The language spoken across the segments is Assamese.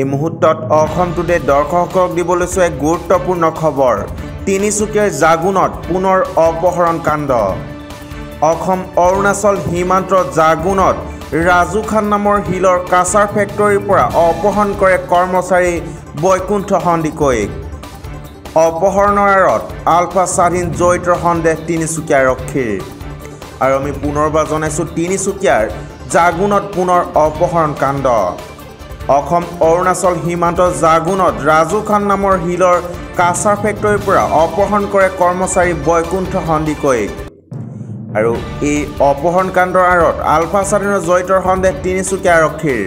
এই মুহূৰ্তত অসম টুডে দৰ্শকক দিবলৈ লৈছে এক গুৰুত্বপূৰ্ণ খবৰ। তিনিচুকীয়াৰ জাগুনত পুনৰ অপহৰণ কাণ্ড। অসম অৰুণাচল সীমান্তৰ জাগুনত ৰাজু খান নামৰ শিলৰ কাছাৰ ফেক্টৰীৰ পৰা অপহৰণ কৰে কৰ্মচাৰী বৈকুণ্ঠ সন্দিকৈক। অপহৰণৰ আঁৰত আলফা স্বাধীন জড়িতৰ সন্দেহ তিনিচুকীয়া আৰক্ষীৰ। আৰু আমি পুনৰবাৰ জনাইছোঁ তিনিচুকীয়াৰ জাগুনত পুনৰ অপহৰণ কাণ্ড। অসম অৰুণাচল সীমান্তৰ জাগুনত ৰাজু খান নামৰ শিলৰ কাছাৰ ফেক্টৰীৰ পৰা অপহৰণ কৰে কৰ্মচাৰী বৈকুণ্ঠ সন্দিকৈক। আৰু এই অপহৰণ কাণ্ডৰ আঁৰত আলফা স্বাধীনৰ জড়িতৰ সন্দেহ তিনিচুকীয়া আৰক্ষীৰ।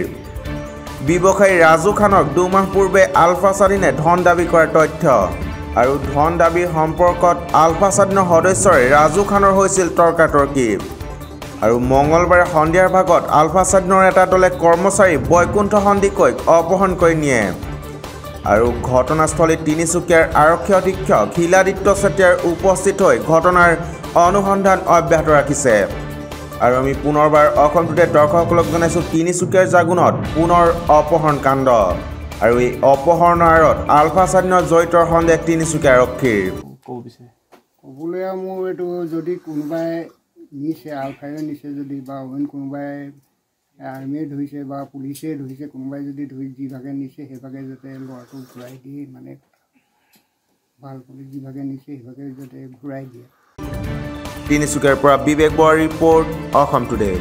ব্যৱসায়ী ৰাজু খানক 2 মাহ পূৰ্বে আলফা স্বাধীনে ধন দাবী কৰাৰ তথ্য। আৰু ধন দাবীৰ সম্পৰ্কত আলফা স্বাধীনৰ সদস্যৰে ৰাজু খানৰ হৈছিল তৰ্কাতৰ্কি। আৰু মঙলবাৰে সন্ধিয়াৰ ভাগত আলফা স্বাধীনৰ এটা দলে কৰ্মচাৰী বৈকুণ্ঠ সন্দিকৈক অপহৰণ কৰি নিয়ে। আৰু ঘটনাস্থলীত তিনিচুকীয়াৰ আৰক্ষী অধীক্ষক শিলাদিত্য চেতিয়াৰ উপস্থিত হৈ ঘটনাৰ অনুসন্ধান অব্যাহত ৰাখিছে। আৰু আমি পুনৰবাৰ অসম টুডে দৰ্শকসকলক জনাইছোঁ তিনিচুকীয়াৰ জাগুনত পুনৰ অপহৰণ কাণ্ড। আৰু এই অপহৰণৰ আঁৰত আলফা স্বাধীনৰ জড়িতৰ সন্দেহ তিনিচুকীয়া আৰক্ষীৰ। ক'বলৈ মোৰ এইটো যদি কোনোবাই নিছে আলফাইও নিছে যদি বা অইন কোনোবাই আৰ্মিয়ে ধৰিছে বা পুলিচে ধৰিছে, কোনোবাই যদি ধৰি যিভাগে নিছে সেইভাগে যাতে ল'ৰাটো ঘূৰাই দিয়ে, মানে ভাল পুলিচ যিভাগে নিছে সেইভাগে যাতে ঘূৰাই দিয়ে। তিনিচুকীয়াৰ পৰা বিবেক বৰাৰ ৰিপৰ্ট, অসম টুডে।